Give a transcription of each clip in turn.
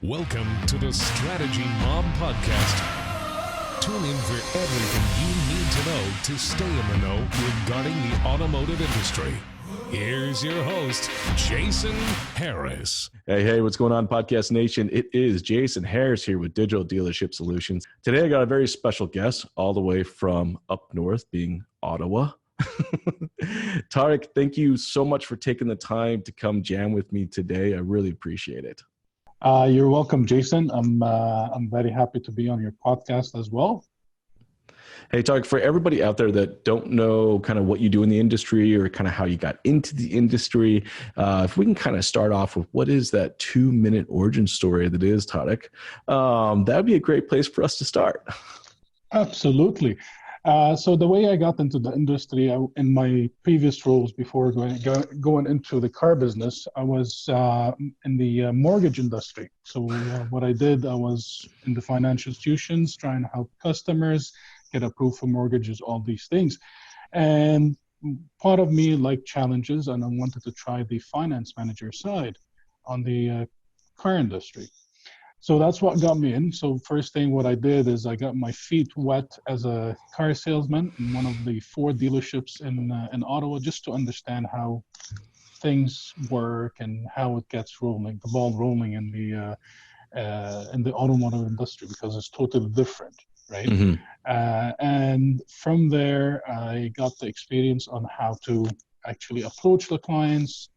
Welcome to the Strategy Mob Podcast. Tune in for everything you need to know to stay in the know regarding the automotive industry. Here's your host, Jason Harris. Hey, what's going on, Podcast Nation? It is Jason Harris here with Digital Dealership Solutions. Today, I got a very special guest all the way from up north, being Ottawa. Tarik, thank you so much for taking the time to come jam with me today. I really appreciate it. You're welcome, Jason. I'm very happy to be on your podcast as well. Hey, Tarik, for everybody out there that don't know kind of what you do in the industry or kind of how you got into the industry, if we can kind of start off with what is that 2-minute origin story that is Tarik, that would be a great place for us to start. Absolutely. So the way I got into the industry, in my previous roles before going into the car business, I was in the mortgage industry. So what I did, I was in the financial institutions trying to help customers get approved for mortgages, all these things. And part of me liked challenges, and I wanted to try the finance manager side on the car industry. So that's what got me in. So first thing what I did is I got my feet wet as a car salesman in one of the 4 dealerships in Ottawa, just to understand how things work and how it gets rolling, the ball rolling in the automotive industry, because it's totally different, right? Mm-hmm. And from there, I got the experience on how to actually approach the clients,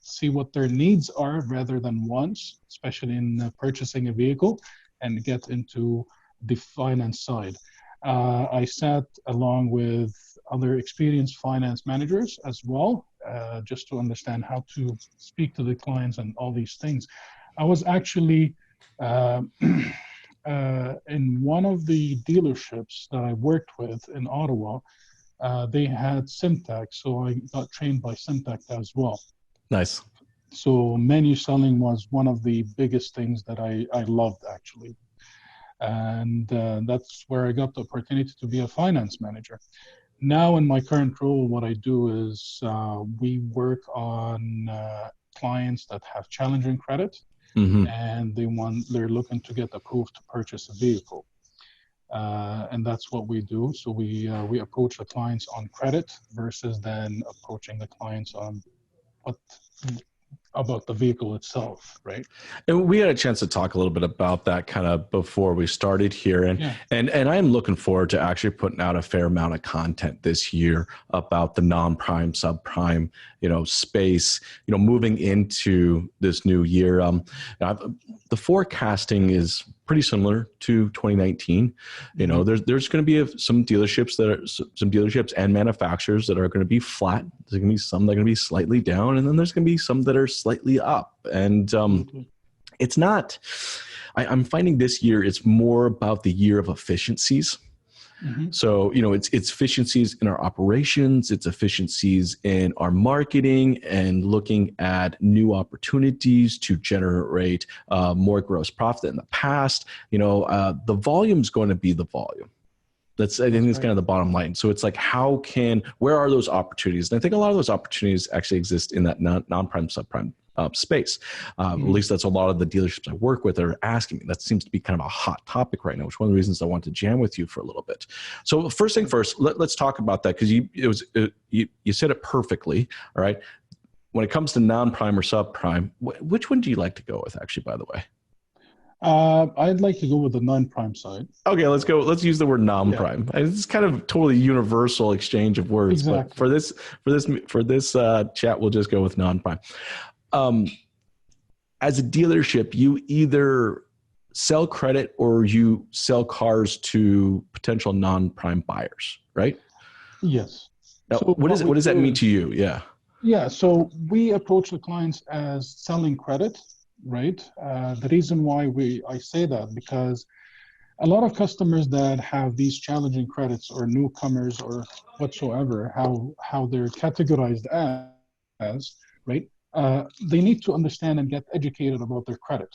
see what their needs are rather than wants, especially in purchasing a vehicle, and get into the finance side. I sat along with other experienced finance managers as well, just to understand how to speak to the clients and all these things. I was actually in one of the dealerships that I worked with in Ottawa. They had Simtac, so I got trained by Simtac as well. Nice. So menu selling was one of the biggest things that I loved, actually. And that's where I got the opportunity to be a finance manager. Now in my current role, what I do is we work on clients that have challenging credit, Mm-hmm. and they're looking to get approved to purchase a vehicle. And that's what we do. So we approach the clients on credit versus then approaching the clients on what about the vehicle itself, right? And we had a chance to talk a little bit about that kind of before we started here. And I'm looking forward to actually putting out a fair amount of content this year about the non-prime, subprime, space, moving into this new year. The forecasting is pretty similar to 2019. There's going to be some dealerships and manufacturers that are going to be flat. There's going to be some that are going to be slightly down, and then there's going to be some that are slightly up. And it's not. I'm finding this year it's more about the year of efficiencies. Mm-hmm. So, it's efficiencies in our operations, it's efficiencies in our marketing, and looking at new opportunities to generate more gross profit than in the past. The volume's going to be the volume. I think that's kind of the bottom line. So it's like, where are those opportunities? And I think a lot of those opportunities actually exist in that non-prime, subprime space. At least that's a lot of the dealerships I work with are asking me. That seems to be kind of a hot topic right now, which is one of the reasons I wanted to jam with you for a little bit. So first thing first, let's talk about that, because you said it perfectly. All right. When it comes to non-prime or subprime, which one do you like to go with, actually, by the way? I'd like to go with the non-prime side. Okay, let's go. Let's use the word non-prime. Yeah. It's kind of totally universal exchange of words, exactly. But for this chat, we'll just go with non-prime. As a dealership, you either sell credit or you sell cars to potential non-prime buyers, right? Yes. Now, so what does that mean to you? Yeah. Yeah. So we approach the clients as selling credit, right? The reason why I say that, because a lot of customers that have these challenging credits, or newcomers or whatsoever, how they're categorized as, right? They need to understand and get educated about their credit,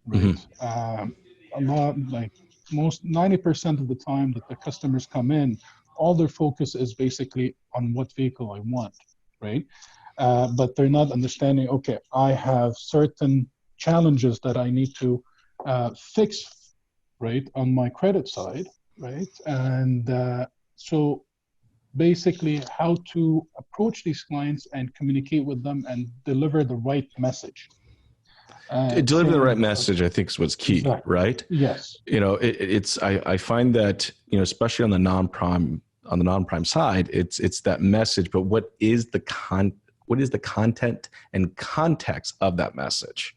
right? Mm-hmm. A lot, like most 90% of the time that the customers come in, all their focus is basically on what vehicle I want, right? But they're not understanding, okay, I have certain challenges that I need to fix, right, on my credit side, right? And so basically how to approach these clients and communicate with them and deliver the right message. Deliver the right message, I think, is what's key, exactly. right? Yes. I find that, especially on the non-prime side, it's that message, but what is the content and context of that message?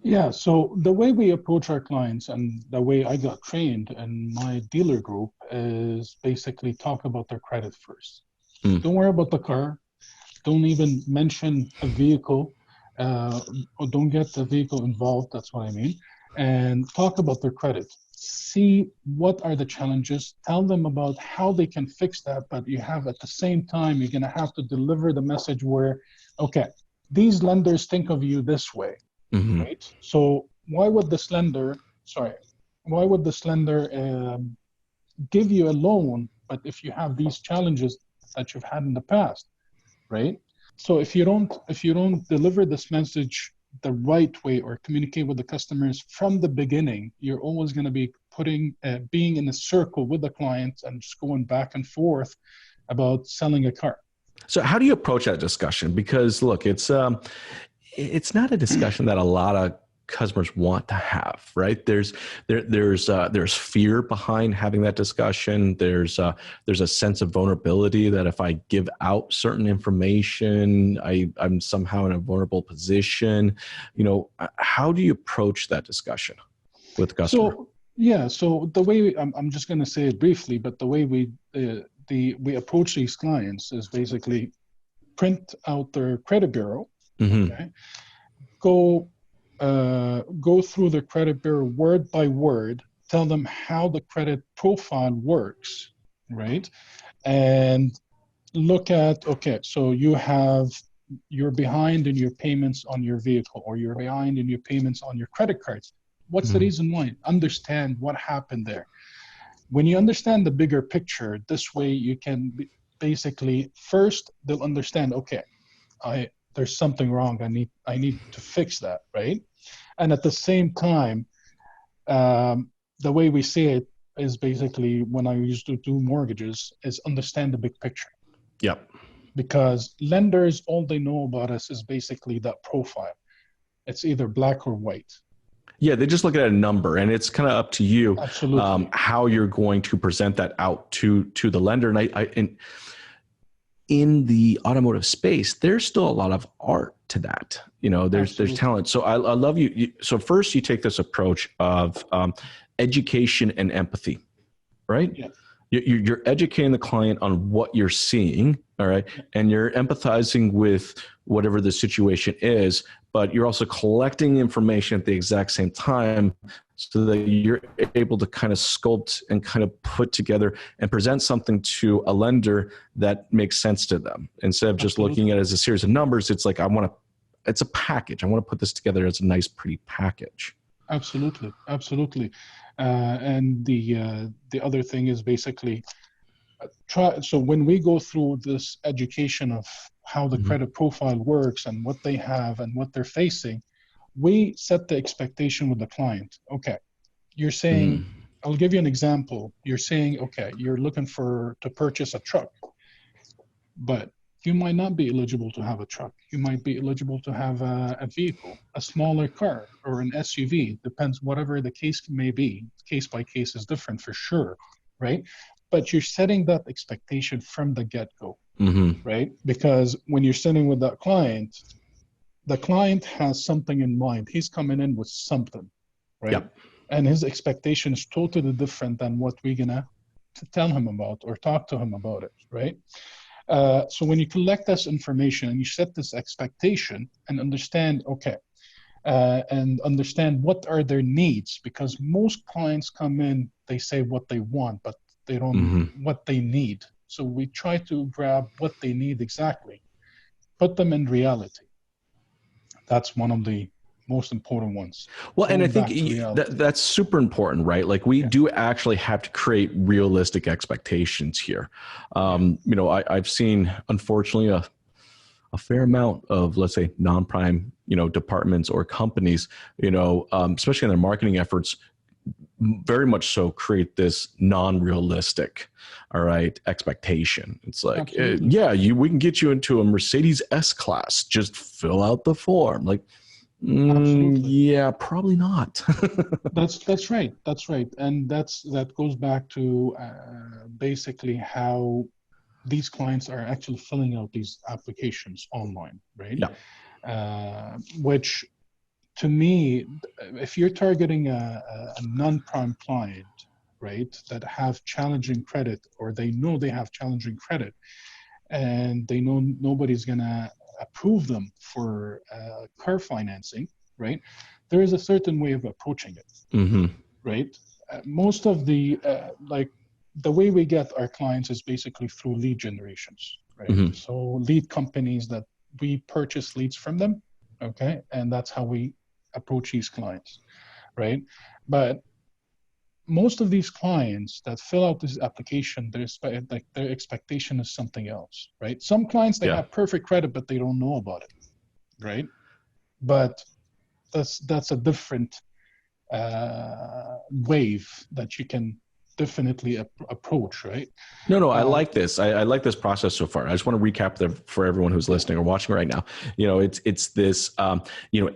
Yeah, so the way we approach our clients and the way I got trained in my dealer group is basically talk about their credit first. Don't worry about the car. Don't even mention a vehicle, or don't get the vehicle involved. That's what I mean. And talk about their credit. See what are the challenges. Tell them about how they can fix that. But you have at the same time, you're going to have to deliver the message where, okay, these lenders think of you this way, right? So why would this lender, give you a loan, but if you have these challenges that you've had in the past, right? So if you don't deliver this message the right way or communicate with the customers from the beginning, you're always going to be being in a circle with the client and just going back and forth about selling a car. So how do you approach that discussion? Because look, it's not a discussion that a lot of customers want to have, right? There's fear behind having that discussion. There's a sense of vulnerability that if I give out certain information, I'm somehow in a vulnerable position. How do you approach that discussion with the customer? So the way I'm just going to say it briefly, but the way we approach these clients is basically print out their credit bureau. Okay. Go through the credit bureau word by word, tell them how the credit profile works, right? And look at, okay, so you're behind in your payments on your vehicle, or you're behind in your payments on your credit cards. What's the reason why? Understand what happened there. When you understand the bigger picture, this way you can basically, first they'll understand, okay, there's something wrong. I need to fix that, right? And at the same time, the way we see it is basically, when I used to do mortgages, is understand the big picture. Yep. Because lenders, all they know about us is basically that profile. It's either black or white. Yeah, they just look at a number, and it's kind of up to you. Absolutely. How you're going to present that out to the lender. And in the automotive space, there's still a lot of art to that. There's talent. So I love you. So first you take this approach of education and empathy, right? Yeah. You're educating the client on what you're seeing, all right? And you're empathizing with whatever the situation is, but you're also collecting information at the exact same time so that you're able to kind of sculpt and kind of put together and present something to a lender that makes sense to them. Instead of just looking at it as a series of numbers, it's like, it's a package. I want to put this together as a nice, pretty package. Absolutely. And the other thing is basically so when we go through this education of how the credit profile works and what they have and what they're facing, we set the expectation with the client. Okay, you're saying, I'll give you an example. You're saying, okay, you're looking to purchase a truck, but you might not be eligible to have a truck. You might be eligible to have a vehicle, a smaller car, or an SUV. Depends, whatever the case may be. Case by case is different for sure, right? But you're setting that expectation from the get-go, right? Because when you're sitting with that client, the client has something in mind. He's coming in with something, right? Yep. And his expectation is totally different than what we're gonna tell him about or talk to him about it, right? So when you collect this information and you set this expectation and understand, and understand what are their needs, because most clients come in, they say what they want, but they don't what they need. So we try to grab what they need exactly, put them in reality. That's one of the most important ones. Well, and I think that's super important, right? Like we do actually have to create realistic expectations here. I've seen, unfortunately, a fair amount of, let's say, non-prime, departments or companies, especially in their marketing efforts, very much so create this non-realistic, all right, expectation. It's like, we can get you into a Mercedes S-Class. Just fill out the form. Like, yeah, probably not. That's right. That's right. And that goes back to basically how these clients are actually filling out these applications online, right? Yeah. Which, to me, if you're targeting a non-prime client, right, that have challenging credit, or they know they have challenging credit, and they know nobody's going to approve them for car financing, right, there is a certain way of approaching it, right? Most of the, the way we get our clients is basically through lead generations, right? So lead companies that we purchase leads from them, okay? And that's how we approach these clients, right? But most of these clients that fill out this application, their expectation is something else, right? Some clients, they have perfect credit, but they don't know about it, right? But that's a different wave that you can definitely approach, right? No, I like this. I like this process so far. I just want to recap for everyone who's listening or watching right now. It's this,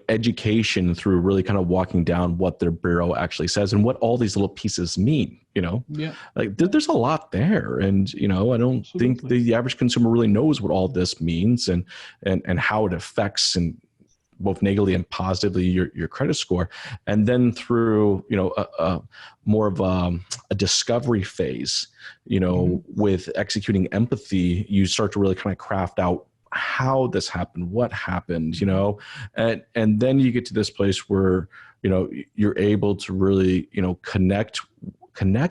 education through really kind of walking down what their bureau actually says and what all these little pieces mean. Like there's a lot there, and I don't think the average consumer really knows what all this means and how it affects and both negatively and positively your credit score. And then through more of a discovery phase, with executing empathy, you start to really kind of craft out how this happened, what happened, and then you get to this place where you're able to really connect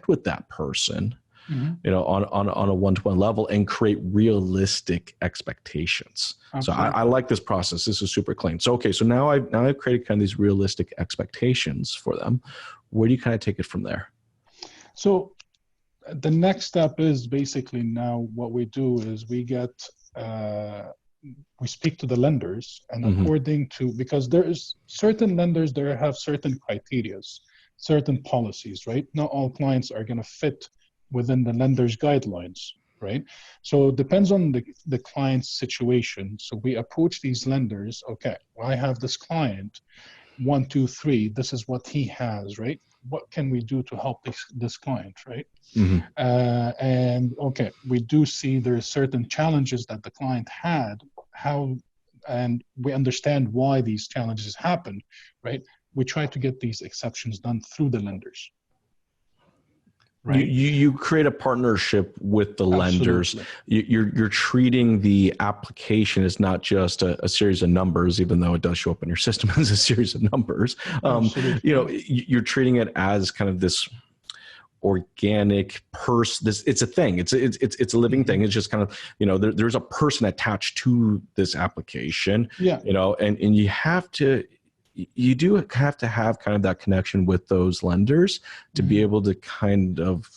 with that person, on a one-to-one level, and create realistic expectations. Absolutely. So I like this process. This is super clean. So, okay. So now I've created kind of these realistic expectations for them. Where do you kind of take it from there? So the next step is basically, now what we do is we speak to the lenders, and according to, because there's certain lenders that have certain criterias, certain policies, right? Not all clients are going to fit within the lender's guidelines, right? So it depends on the client's situation. So we approach these lenders, okay, I have this client, 1, 2, 3, this is what he has, right? What can we do to help this client, right? And okay, we do see there's certain challenges that the client had, and we understand why these challenges happened, right? We try to get these exceptions done through the lenders. Right. You create a partnership with the lenders. You're treating the application as not just a series of numbers, even though it does show up in your system as a series of numbers. You're treating it as kind of this organic person. It's a thing. It's a living thing. It's just kind of, there's a person attached to this application. And you do have to have kind of that connection with those lenders to be able to kind of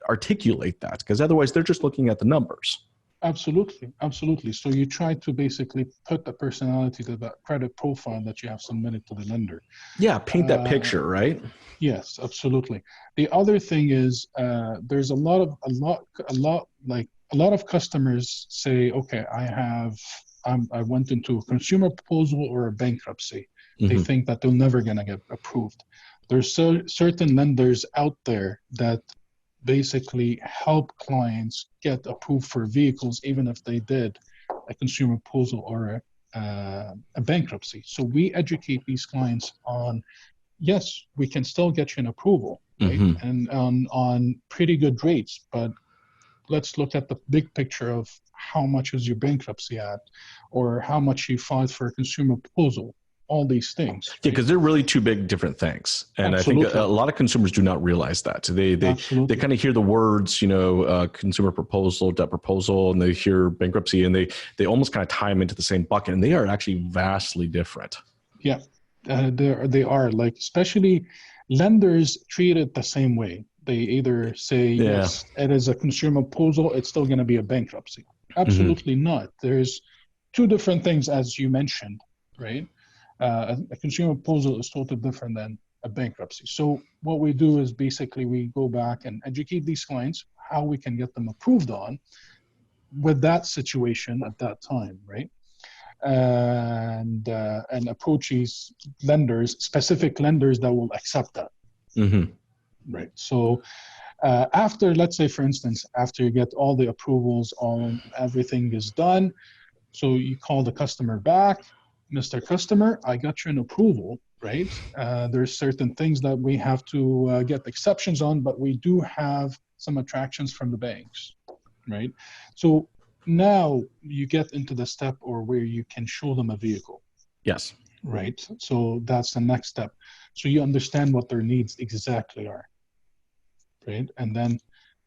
articulate that, because otherwise they're just looking at the numbers. Absolutely. So you try to basically put the personality to that credit profile that you have submitted to the lender. Yeah, paint that picture, right? Yes, absolutely. The other thing is, there's a lot of customers say, okay, I went into a consumer proposal or a bankruptcy. They think that they're never going to get approved. There's certain lenders out there that basically help clients get approved for vehicles, even if they did a consumer proposal or a bankruptcy. So we educate these clients on, yes, we can still get you an approval, right? And on pretty good rates, but let's look at the big picture of how much is your bankruptcy at, or how much you filed for a consumer proposal. All these things. Right? Yeah, because they're really two big different things. And Absolutely. I think a lot of consumers do not realize that. They kind of hear the words, consumer proposal, debt proposal, and they hear bankruptcy, and they almost kind of tie them into the same bucket, and they are actually vastly different. Yeah, they are, like, especially lenders treat it the same way. They either say, yes, it is a consumer proposal, it's still going to be a bankruptcy. Absolutely not. There's two different things, as you mentioned, right? A consumer proposal is totally different than a bankruptcy. So what we do is basically we go back and educate these clients how we can get them approved on with that situation at that time, right? And approach these lenders, specific lenders that will accept that. Mm-hmm. Right. So after, let's say, for instance, after you get all the approvals, everything is done. So you call the customer back, Mr. Customer, I got you an approval, right? There's certain things that we have to get exceptions on, but we do have some attractions from the banks, right? So now you get into the step or where you can show them a vehicle. Yes. Right. So that's the next step. So you understand what their needs exactly are. Right. And then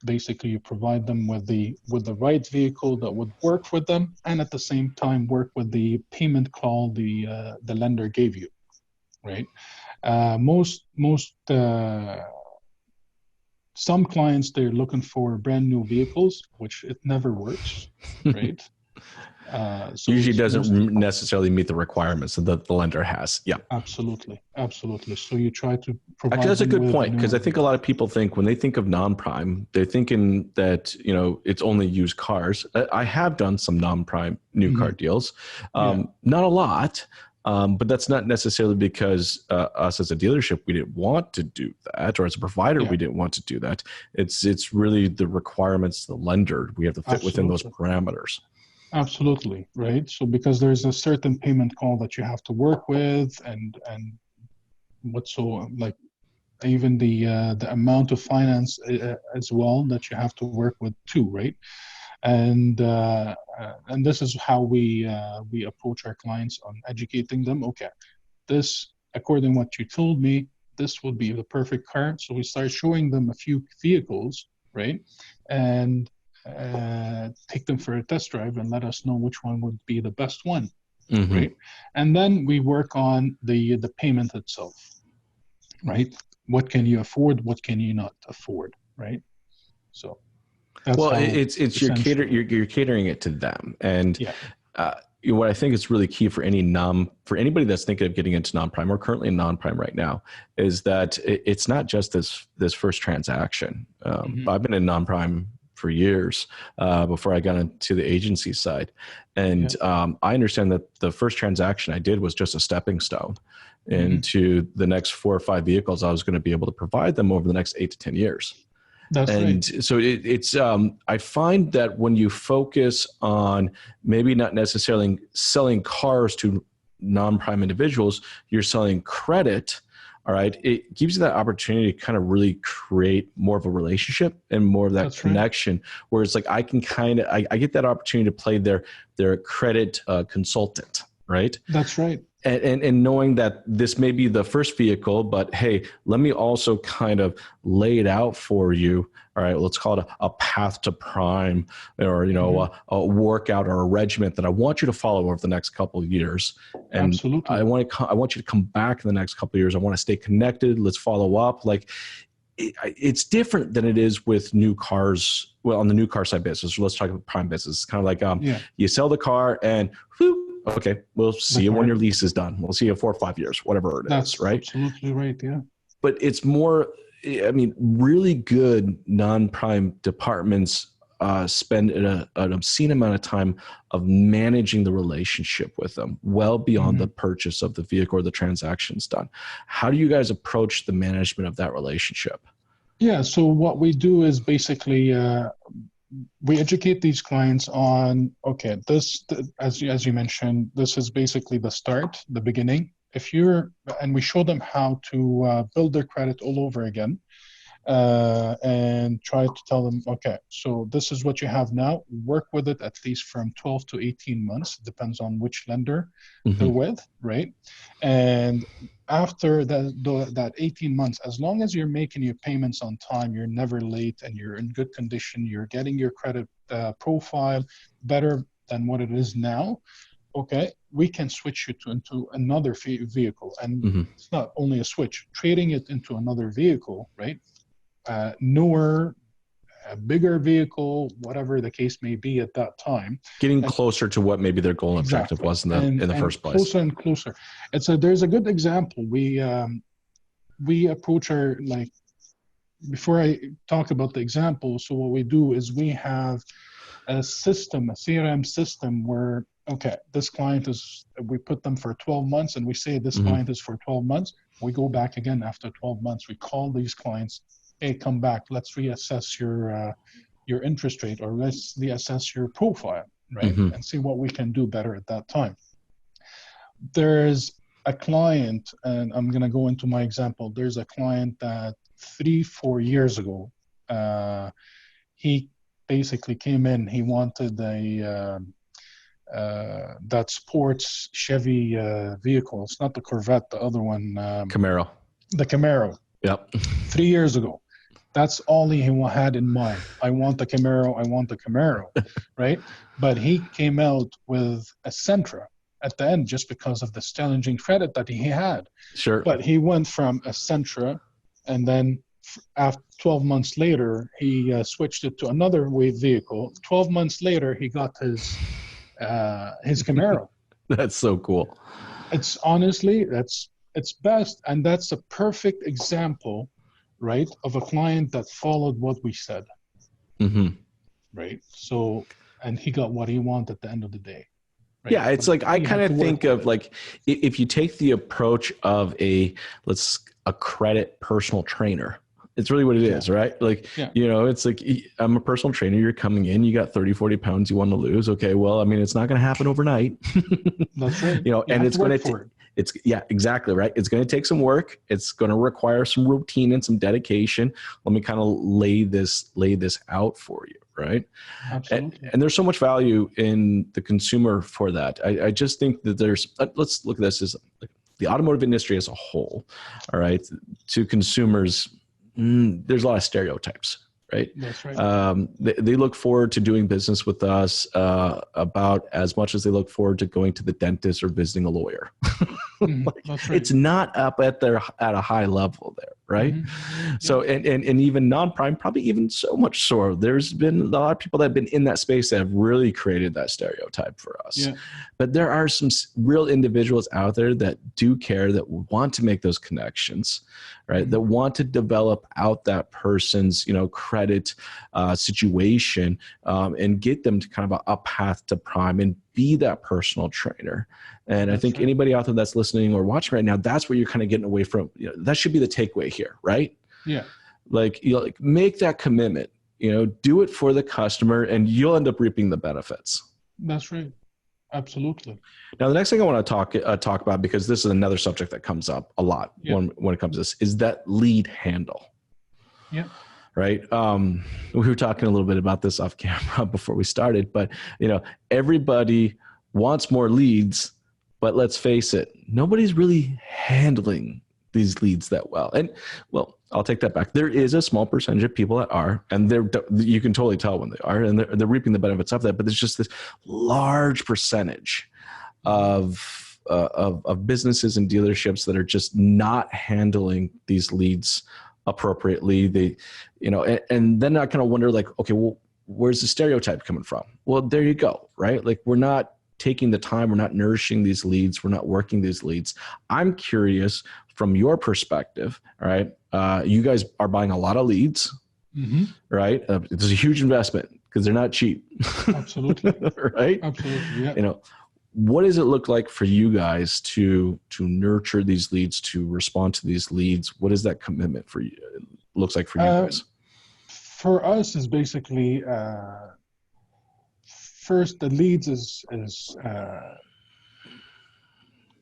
basically you provide them with the right vehicle that would work with them, and at the same time work with the payment call the lender gave you. Right. Some clients, they're looking for brand new vehicles, which it never works. Right. So usually doesn't necessarily meet the requirements that the lender has. Yeah, absolutely. So you try to provide. Actually, that's a good point, because I think a lot of people think when they think of non-prime, they're thinking that it's only used cars. I have done some non-prime new car deals, not a lot. But that's not necessarily because us as a dealership, we didn't want to do that, or as a provider, we didn't want to do that. It's really the requirements of the lender. We have to fit within those parameters. Absolutely, right? So because there's a certain payment call that you have to work with, and like even the amount of finance as well that you have to work with too, right? And this is how we approach our clients on educating them. Okay, this, according to what you told me, this would be the perfect car. So we start showing them a few vehicles, right? And take them for a test drive and let us know which one would be the best one, right? And then we work on the payment itself, right? What can you afford? What can you not afford, right? So that's it's you're catering it to them, and what I think is really key for anybody that's thinking of getting into non-prime or currently in non-prime right now is that it's not just this first transaction. I've been in non-prime for years before I got into the agency side. And I understand that the first transaction I did was just a stepping stone into the next 4 or 5 vehicles I was going to be able to provide them over the next 8 to 10 years. That's right. So it's I find that when you focus on maybe not necessarily selling cars to non-prime individuals, you're selling credit. All right. It gives you that opportunity to kind of really create more of a relationship and more of that connection, where it's like I can I get that opportunity to play their credit consultant. Right. That's right. And knowing that this may be the first vehicle, but hey, let me also kind of lay it out for you. All right, let's call it a path to prime, or a workout or a regiment that I want you to follow over the next couple of years. And absolutely, I want you to come back in the next couple of years. I want to stay connected. Let's follow up. Like it's different than it is with new cars. Well, on the new car side business, let's talk about prime business. It's kind of like you sell the car and whoop, okay, we'll see you when your lease is done. We'll see you in 4 or 5 years, whatever it is, right? Absolutely right, yeah. But it's more, really good non-prime departments spend an obscene amount of time of managing the relationship with them well beyond the purchase of the vehicle or the transactions done. How do you guys approach the management of that relationship? Yeah, so what we do is basically we educate these clients on, okay, as you mentioned, this is basically the start, the beginning. And we show them how to build their credit all over again, and try to tell them, okay, so this is what you have now. Work with it at least from 12 to 18 months, depends on which lender they're with, right? And after that 18 months, as long as you're making your payments on time, you're never late, and you're in good condition, you're getting your credit profile better than what it is now, okay, we can switch you into another vehicle. And it's not only a switch, trading it into another vehicle, right? Newer, a bigger vehicle, whatever the case may be at that time. Getting closer to what maybe their goal and objective was in the first place. Closer and closer. There's a good example. We approach our, like, before I talk about the example, so what we do is we have a system, a CRM system where, okay, this client is, we put them for 12 months and we say this client is for 12 months. We go back again after 12 months. We call these clients, hey, come back. Let's reassess your interest rate, or let's reassess your profile, right? And see what we can do better at that time. There's a client, and I'm going to go into my example. There's a client that 3-4 years ago, he basically came in. He wanted that sports Chevy vehicle. It's not the Corvette, the other one. Camaro. The Camaro. Yep. 3 years ago. That's all he had in mind. I want the Camaro, right? But he came out with a Sentra at the end just because of the challenging credit that he had. Sure. But he went from a Sentra, and then after 12 months later, he switched it to another vehicle. 12 months later, he got his Camaro. That's so cool. It's honestly, it's best. And that's a perfect example, right, of a client that followed what we said. Right. So, and he got what he wanted at the end of the day. Right? Yeah, it's like I kind of think of like if you take the approach of a credit personal trainer, it's really what it is, right? Like, it's like, I'm a personal trainer. You're coming in, you got 30, 40 pounds you want to lose. Okay. Well, I mean, it's not going to happen overnight. That's right. And it's going to, exactly right. It's going to take some work. It's going to require some routine and some dedication. Let me kind of lay this out for you. Right. Absolutely. And there's so much value in the consumer for that. I just think that let's look at this as like the automotive industry as a whole. All right. To consumers, there's a lot of stereotypes, right? That's right. They look forward to doing business with us about as much as they look forward to going to the dentist or visiting a lawyer. That's right. It's not up at a high level there, right? So and even non-prime, probably even so much so. There's been a lot of people that have been in that space that have really created that stereotype for us. Yeah. But there are some real individuals out there that do care, that want to make those connections, right? That want to develop out that person's, credit situation and get them to kind of a path to prime and be that personal trainer. And I think anybody out there that's listening or watching right now, that's where you're kind of getting away from. That should be the takeaway here, right? Yeah. Like, make that commitment, do it for the customer, and you'll end up reaping the benefits. That's right. Absolutely. Now, the next thing I want to talk about, because this is another subject that comes up a lot when it comes to this, is that lead handle. Yeah. Right. We were talking a little bit about this off camera before we started, but everybody wants more leads, but let's face it, nobody's really handling these leads that well. And well, I'll take that back. There is a small percentage of people that are, and you can totally tell when they are, and they're reaping the benefits of that. But there's just this large percentage of businesses and dealerships that are just not handling these leads appropriately. They, and then I kind of wonder, like, okay, well, where's the stereotype coming from? Well, there you go, right? Like, we're not taking the time, we're not nourishing these leads, we're not working these leads. I'm curious from your perspective, all right? You guys are buying a lot of leads, right? It's a huge investment because they're not cheap. Absolutely. Right? Absolutely, yeah. What does it look like for you guys to nurture these leads, to respond to these leads? What is that commitment for you? It looks like for you guys? For us, is basically first, the leads is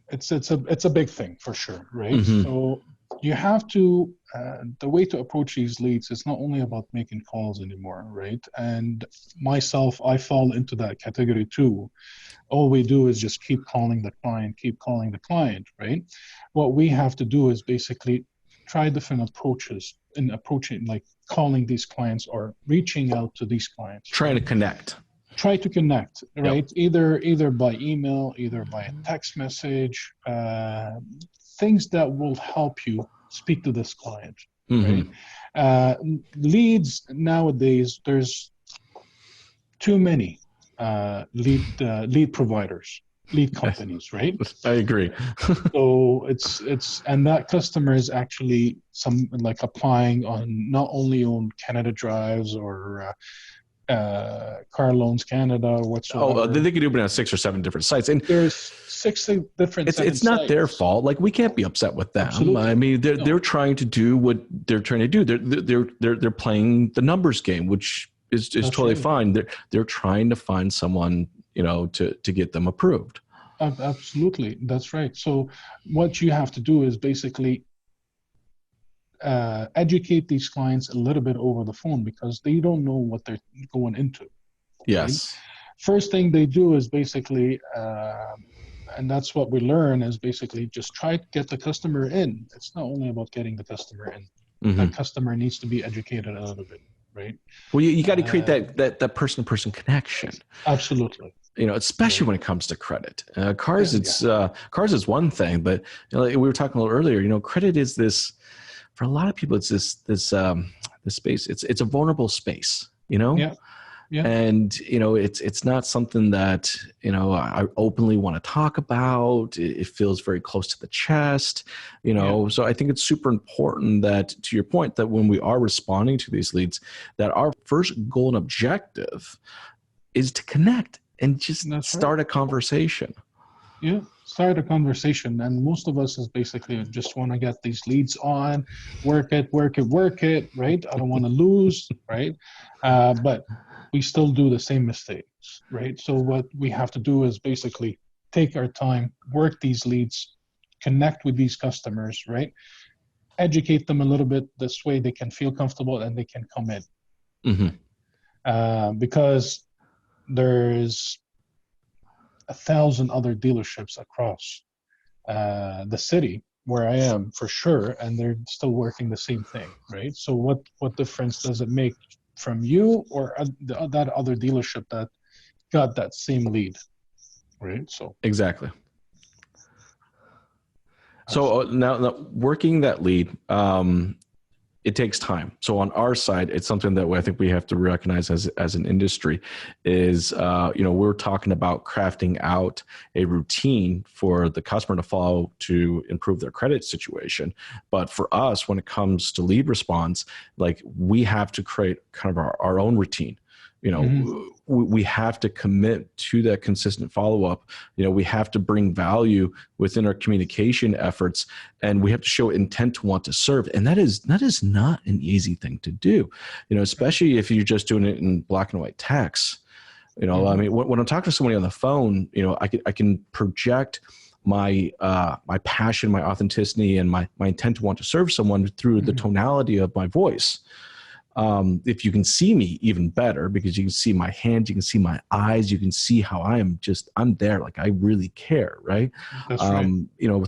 it's a big thing for sure, right? So you have to the way to approach these leads is not only about making calls anymore, right? And myself, I fall into that category too. All we do is just keep calling the client, right? What we have to do is basically try different approaches in approaching, like calling these clients or reaching out to these clients. Trying to connect. Try to connect, right? Yep. Either by email, either by a text message, things that will help you speak to this client, right? Leads nowadays, there's too many lead providers, lead companies, right? I agree. So and that customer is actually some like applying on not only on Canada Drives or Car Loans Canada or whatsoever. They could open on 6 or 7 different sites, and there's 60 different. It's not their fault. Like, we can't be upset with them. Absolutely. I mean, they're trying to do what they're trying to do. They're playing the numbers game, which is totally fine. They're trying to find someone, to get them approved. Absolutely, that's right. So what you have to do is basically educate these clients a little bit over the phone, because they don't know what they're going into. Yes. Right? First thing they do is basically, and that's what we learn, is basically just try to get the customer in. It's not only about getting the customer in. That customer needs to be educated a little bit, right? Well, you got to create that person-to-person connection. Absolutely. Especially when it comes to credit. Cars is one thing, but we were talking a little earlier. Credit is this, for a lot of people, it's this space. It's a vulnerable space. Yeah. Yeah. And it's not something that I openly want to talk about. It feels very close to the chest. So I think it's super important that, to your point, that when we are responding to these leads, that our first goal and objective is to connect and just start a conversation. Yeah, start a conversation. And most of us is basically just want to get these leads on, work it, right? I don't want to lose, right? But we still do the same mistakes, right? So what we have to do is basically take our time, work these leads, connect with these customers, right? Educate them a little bit. This way they can feel comfortable and they can come in. Because there's 1,000 other dealerships across the city where I am, for sure, and they're still working the same thing, right? So what difference does it make from you or that other dealership that got that same lead, right? So exactly. So now working that lead, it takes time. So on our side, it's something that I think we have to recognize as an industry is, we're talking about crafting out a routine for the customer to follow to improve their credit situation. But for us, when it comes to lead response, like, we have to create kind of our own routine. We have to commit to that consistent follow-up. We have to bring value within our communication efforts, and we have to show intent to want to serve. And that is not an easy thing to do, especially if you're just doing it in black and white text. I mean, when I'm talking to somebody on the phone, I can project my passion, my authenticity, and my intent to want to serve someone through the tonality of my voice. If you can see me, even better, because you can see my hands, you can see my eyes, you can see how I'm there. Like, I really care. Right. That's right.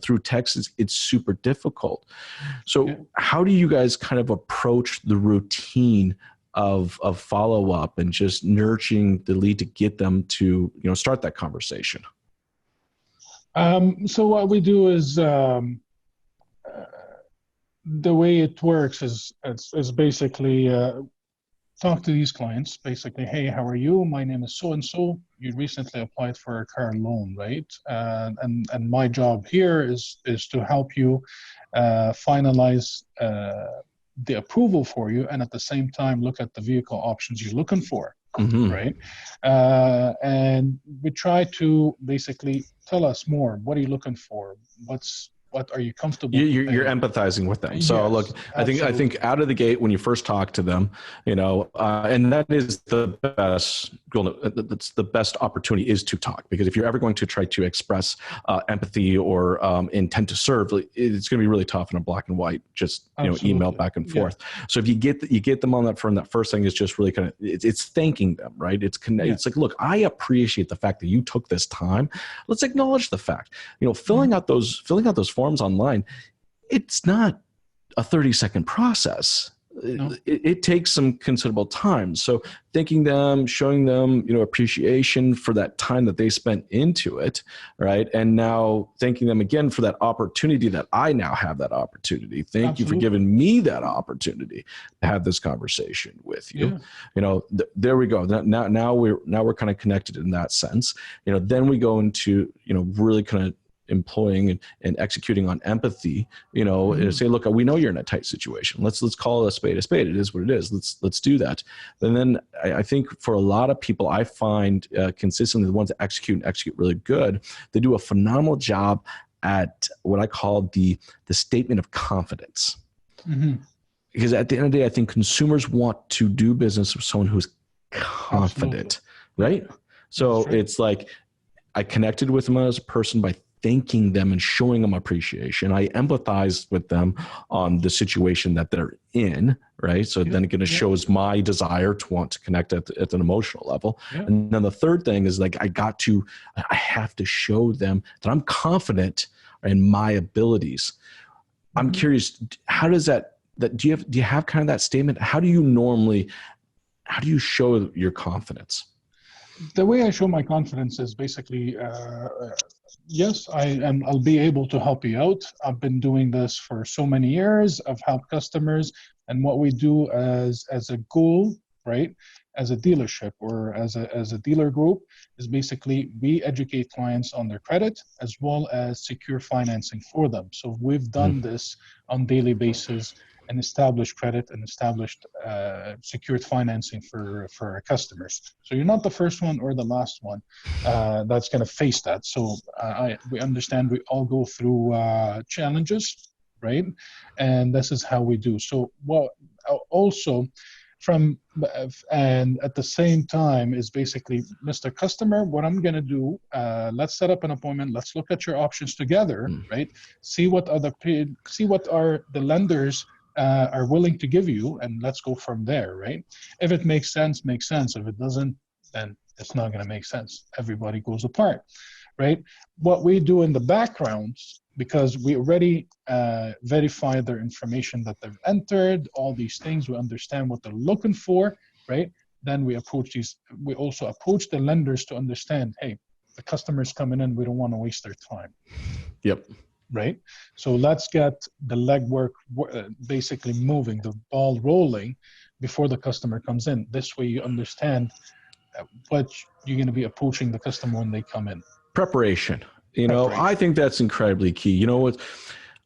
Through text, it's super difficult. So how do you guys kind of approach the routine of follow-up and just nurturing the lead to get them to, start that conversation? So what we do is, the way it works is basically talk to these clients. Basically, hey, how are you? My name is so and so. You recently applied for a car loan, right? And my job here is to help you finalize the approval for you, and at the same time look at the vehicle options you're looking for. Right? And we try to basically tell us more. What are you looking for? What are you comfortable? You're empathizing with them. So yes, look, I think out of the gate, when you first talk to them, and that is the best. That's the best opportunity, is to talk, because if you're ever going to try to express empathy or intent to serve, it's going to be really tough in a black and white, just email back and forth. So if you get them on that front, that first thing is just really kind of it's thanking them, right? It's like, look, I appreciate the fact that you took this time. Let's acknowledge the fact. Filling out those forms online, it's not a 30-second process. No. it takes some considerable time. So thanking them, showing them, appreciation for that time that they spent into it, right? And now thanking them again for that opportunity that I now have that opportunity. Thank you for giving me that opportunity to have this conversation with you. Yeah. There we go. Now we're kind of connected in that sense. Then we go into, really kind of employing and executing on empathy, and say, look, we know you're in a tight situation. Let's call it a spade a spade. It is what it is. Let's do that. And then I think for a lot of people, I find consistently the ones that execute really good, they do a phenomenal job at what I call the statement of confidence. Because at the end of the day, I think consumers want to do business with someone who's confident, right? So it's like I connected with them as a person by thanking them and showing them appreciation. I empathize with them on the situation that they're in, right? So then again, it shows my desire to want to connect at an emotional level. And then the third thing is like, I have to show them that I'm confident in my abilities. I'm curious, how does do you have kind of that statement? How do you show your confidence? The way I show my confidence is basically, yes, I'll be able to help you out. I've been doing this for so many years. I've helped customers, and what we do as a goal, right, as a dealership or as a dealer group, is basically we educate clients on their credit as well as secure financing for them. So we've done this on daily basis and established credit and established secured financing for our customers. So you're not the first one or the last one that's going to face that. So we understand we all go through challenges, right? And this is how we do. So also and at the same time is basically, Mr. Customer, what I'm going to do, let's set up an appointment. Let's look at your options together, right? See what are the lenders are willing to give you, and let's go from there, right? If it makes sense, makes sense. If it doesn't, then it's not going to make sense. Everybody goes apart, right? What we do in the background, because we already verify their information that they've entered, all these things, we understand what they're looking for, right? Then we also approach the lenders to understand, hey, the customer's coming in, we don't want to waste their time. Yep. Right? So let's get the legwork basically moving, the ball rolling before the customer comes in. This way you understand what you're going to be approaching the customer when they come in. Preparation. I think that's incredibly key. You know what?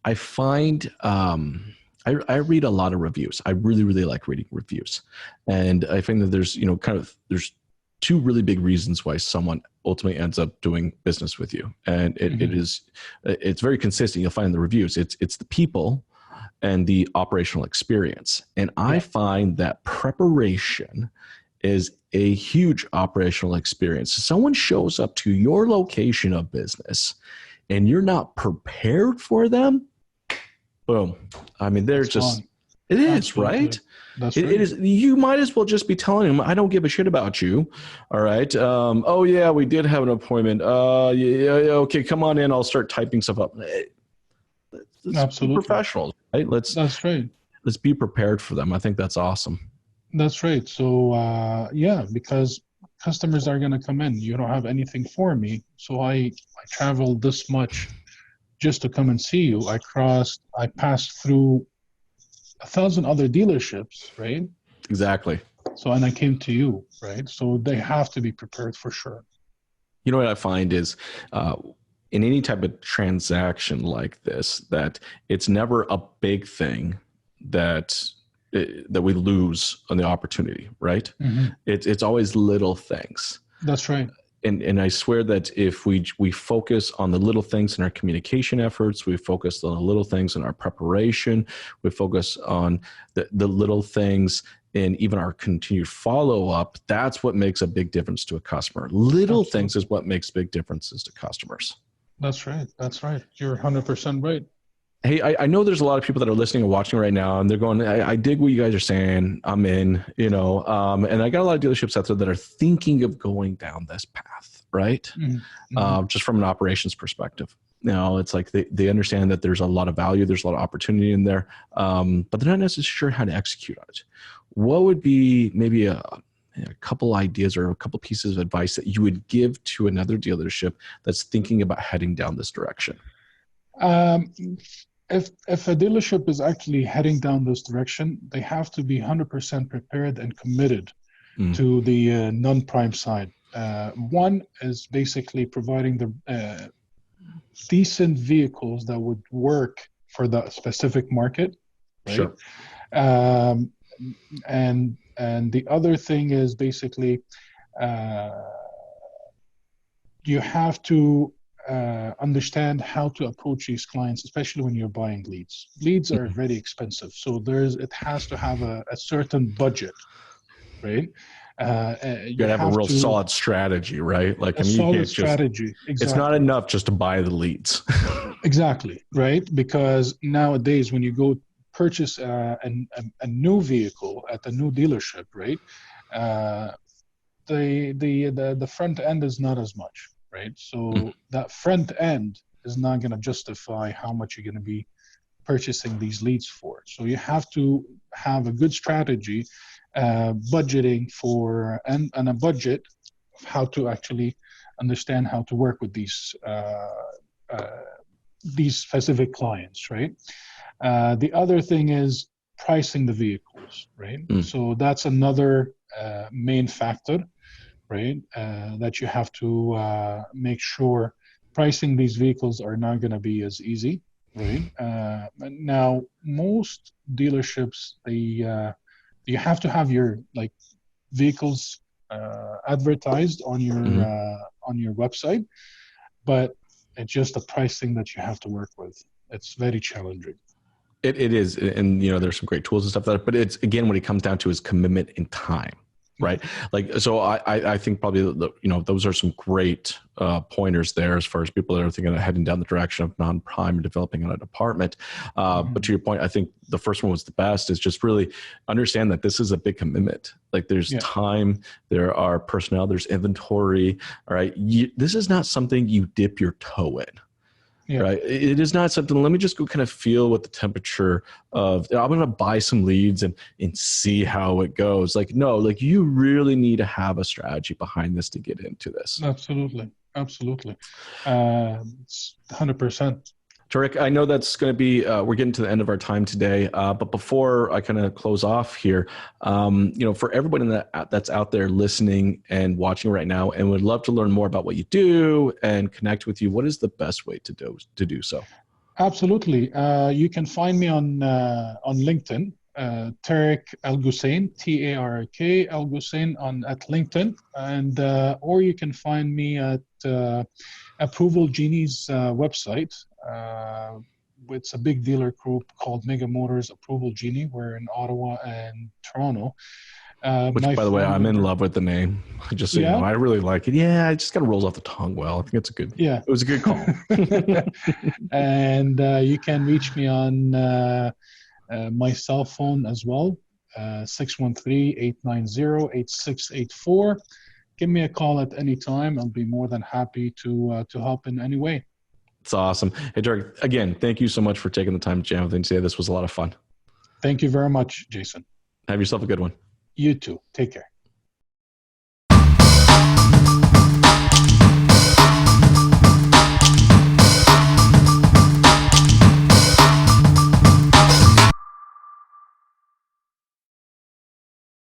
I find I read a lot of reviews. I really, really like reading reviews. And I think that there's two really big reasons why someone ultimately ends up doing business with you. And it's very consistent. You'll find in the reviews, it's the people and the operational experience. And I find that preparation is a huge operational experience. Someone shows up to your location of business and you're not prepared for them, boom. I mean, they're just, it is, Absolutely. right? That's right. It is. You might as well just be telling them, I don't give a shit about you. All right. Oh yeah, we did have an appointment. Yeah, okay, come on in. I'll start typing stuff up. Let's Absolutely. be professionals, right? That's right. Let's be prepared for them. I think that's awesome. That's right. So because customers are going to come in. You don't have anything for me. So I traveled this much just to come and see you. I passed through 1,000 other dealerships, right? Exactly. So, and I came to you, right? So they have to be prepared for sure. You know what I find is in any type of transaction like this, that it's never a big thing that we lose on the opportunity, right? It's always little things. That's right. And I swear that if we focus on the little things in our communication efforts, we focus on the little things in our preparation, we focus on the little things in even our continued follow-up, that's what makes a big difference to a customer. Little Absolutely. things is what makes big differences to customers. That's right. That's right. You're 100% right. Hey, I know there's a lot of people that are listening and watching right now, and they're going, I dig what you guys are saying. I'm in, and I got a lot of dealerships out there that are thinking of going down this path, right? Just from an operations perspective. it's like they understand that there's a lot of value, there's a lot of opportunity in there, but they're not necessarily sure how to execute on it. What would be maybe a couple ideas or a couple pieces of advice that you would give to another dealership that's thinking about heading down this direction? If a dealership is actually heading down this direction, they have to be 100% prepared and committed to the non-prime side. One is basically providing the decent vehicles that would work for the specific market, right? Sure. And the other thing is basically you have to understand how to approach these clients, especially when you're buying leads. Leads are very expensive, so it has to have a certain budget, right? You gotta have a real solid strategy, right? Like, a solid strategy. Exactly. It's not enough just to buy the leads. Exactly, right? Because nowadays, when you go purchase a new vehicle at a new dealership, right? The front end is not as much, right? So that front end is not going to justify how much you're going to be purchasing these leads for. So you have to have a good strategy, budgeting for and a budget of how to actually understand how to work with these specific clients, right? The other thing is pricing the vehicles, right? So that's another main factor, right? That you have to make sure pricing these vehicles are not going to be as easy, right? Now, most dealerships, you have to have your vehicles advertised on your website, but it's just the pricing that you have to work with. It's very challenging. It is, and there's some great tools and stuff but it's, again, what it comes down to is commitment in time, right? So I think probably those are some great pointers there as far as people that are thinking of heading down the direction of non-prime and developing on a department. But to your point, I think the first one was the best, is just really understand that this is a big commitment. Like, there's time, there are personnel, there's inventory. All right. This is not something you dip your toe in. Yeah. Right. It is not something, let me just go kind of feel what the temperature of, I'm going to buy some leads and see how it goes. No, you really need to have a strategy behind this to get into this. Absolutely. It's 100%. Tarik, I know that's going to be, we're getting to the end of our time today, but before I kind of close off here, for everybody that's out there listening and watching right now and would love to learn more about what you do and connect with you, what is the best way to do so? Absolutely. You can find me on LinkedIn, Tarik El Ghousin, Tarik El Ghousin at LinkedIn, and or you can find me at Approval Genie's website. It's a big dealer group called Mega Motors Approval Genie. We're in Ottawa and Toronto. Which, by the way, I'm in love with the name. Just so you know, I really like it. Yeah, it just kind of rolls off the tongue well. I think it's it was a good call. And you can reach me on my cell phone as well, 613-890-8684. Give me a call at any time. I'll be more than happy to help in any way. It's awesome. Hey, Tarik, again, thank you so much for taking the time to jam with me today. This was a lot of fun. Thank you very much, Jason. Have yourself a good one. You too. Take care.